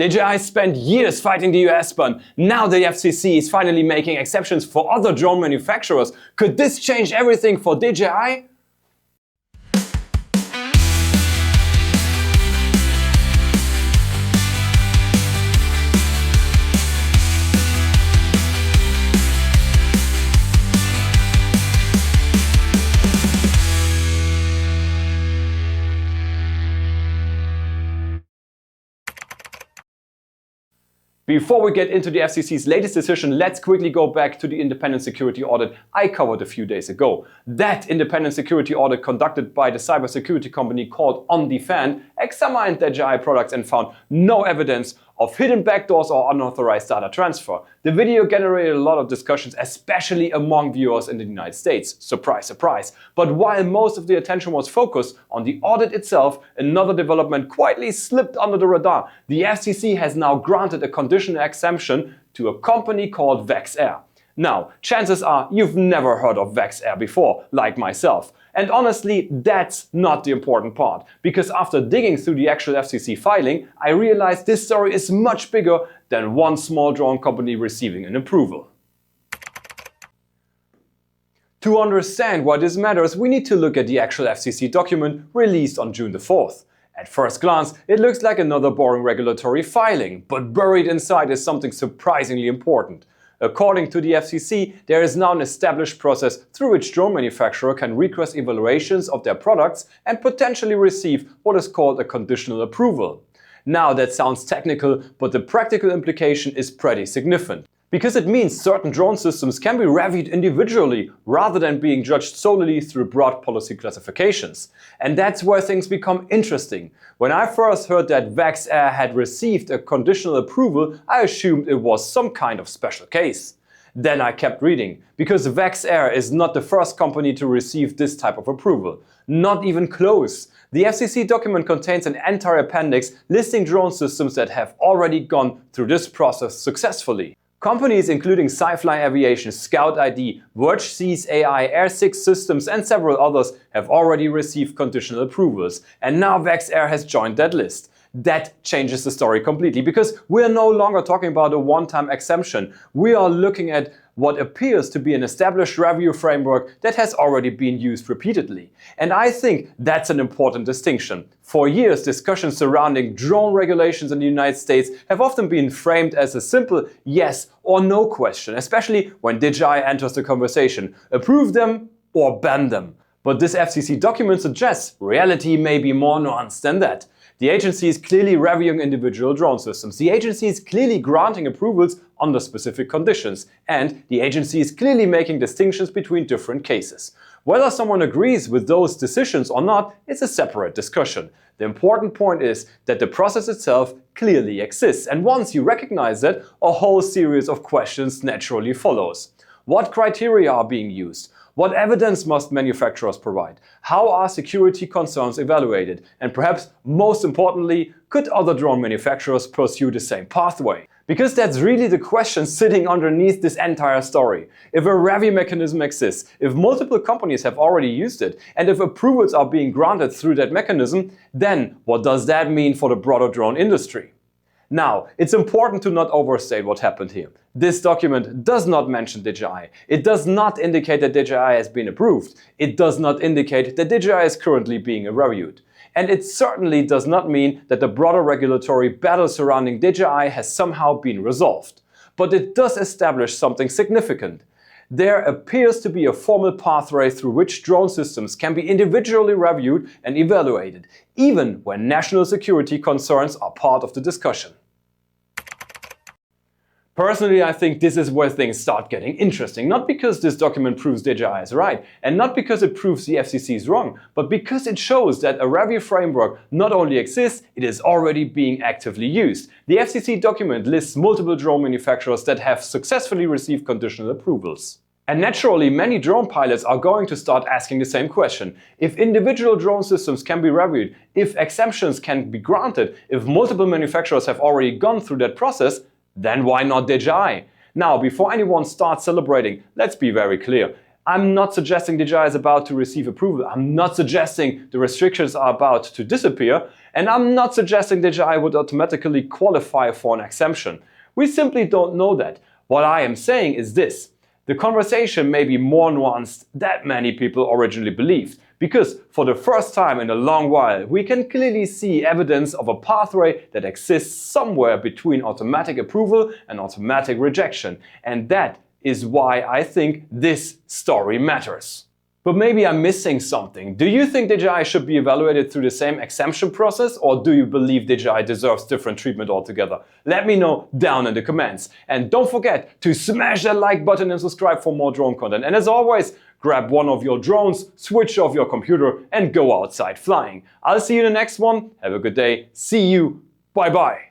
DJI spent years fighting the US ban. Now the FCC is finally making exceptions for other drone manufacturers. Could this change everything for DJI? Before we get into the FCC's latest decision, let's quickly go back to the independent security audit I covered a few days ago. That independent security audit conducted by the cybersecurity company called OnDefend examined DJI products and found no evidence of hidden backdoors or unauthorized data transfer. The video generated a lot of discussions, especially among viewers in the United States. Surprise, surprise. But while most of the attention was focused on the audit itself, another development quietly slipped under the radar. The FCC has now granted a conditional exemption to a company called VEX AIR. Now, chances are you've never heard of VEX AIR before, like myself. And honestly, that's not the important part, because after digging through the actual FCC filing, I realized this story is much bigger than one small drone company receiving an approval. To understand why this matters, we need to look at the actual FCC document released on June the 4th. At first glance, it looks like another boring regulatory filing, but buried inside is something surprisingly important. According to the FCC, there is now an established process through which drone manufacturer can request evaluations of their products and potentially receive what is called a conditional approval. Now that sounds technical, but the practical implication is pretty significant. Because it means certain drone systems can be reviewed individually rather than being judged solely through broad policy classifications. And that's where things become interesting. When I first heard that VEX AIR had received a conditional approval, I assumed it was some kind of special case. Then I kept reading, because VEX AIR is not the first company to receive this type of approval. Not even close. The FCC document contains an entire appendix listing drone systems that have already gone through this process successfully. Companies including SiFly Aviation, ScoutDI, VEX AI, Air 6 Systems and several others have already received conditional approvals, and now VEX AIR has joined that list. That changes the story completely, because we are no longer talking about a one-time exemption. We are looking at what appears to be an established review framework that has already been used repeatedly. And I think that's an important distinction. For years, discussions surrounding drone regulations in the United States have often been framed as a simple yes or no question, especially when DJI enters the conversation. Approve them or ban them. But this FCC document suggests reality may be more nuanced than that. The agency is clearly reviewing individual drone systems. The agency is clearly granting approvals under specific conditions. And the agency is clearly making distinctions between different cases. Whether someone agrees with those decisions or not is a separate discussion. The important point is that the process itself clearly exists. And once you recognize that, a whole series of questions naturally follows. What criteria are being used? What evidence must manufacturers provide? How are security concerns evaluated? And perhaps most importantly, could other drone manufacturers pursue the same pathway? Because that's really the question sitting underneath this entire story. If a review mechanism exists, if multiple companies have already used it, and if approvals are being granted through that mechanism, then what does that mean for the broader drone industry? Now, it's important to not overstate what happened here. This document does not mention DJI. It does not indicate that DJI has been approved. It does not indicate that DJI is currently being reviewed. And it certainly does not mean that the broader regulatory battle surrounding DJI has somehow been resolved. But it does establish something significant. There appears to be a formal pathway through which drone systems can be individually reviewed and evaluated, even when national security concerns are part of the discussion. Personally, I think this is where things start getting interesting, not because this document proves DJI is right, and not because it proves the FCC is wrong, but because it shows that a review framework not only exists, it is already being actively used. The FCC document lists multiple drone manufacturers that have successfully received conditional approvals. And naturally, many drone pilots are going to start asking the same question. If individual drone systems can be reviewed, if exemptions can be granted, if multiple manufacturers have already gone through that process, then why not DJI? Now, before anyone starts celebrating, let's be very clear. I'm not suggesting DJI is about to receive approval. I'm not suggesting the restrictions are about to disappear. And I'm not suggesting DJI would automatically qualify for an exemption. We simply don't know that. What I am saying is this. The conversation may be more nuanced than many people originally believed, because for the first time in a long while, we can clearly see evidence of a pathway that exists somewhere between automatic approval and automatic rejection. And that is why I think this story matters. But maybe I'm missing something. Do you think DJI should be evaluated through the same exemption process, or do you believe DJI deserves different treatment altogether? Let me know down in the comments. And don't forget to smash that like button and subscribe for more drone content. And as always, grab one of your drones, switch off your computer and go outside flying. I'll see you in the next one. Have a good day. See you. Bye bye.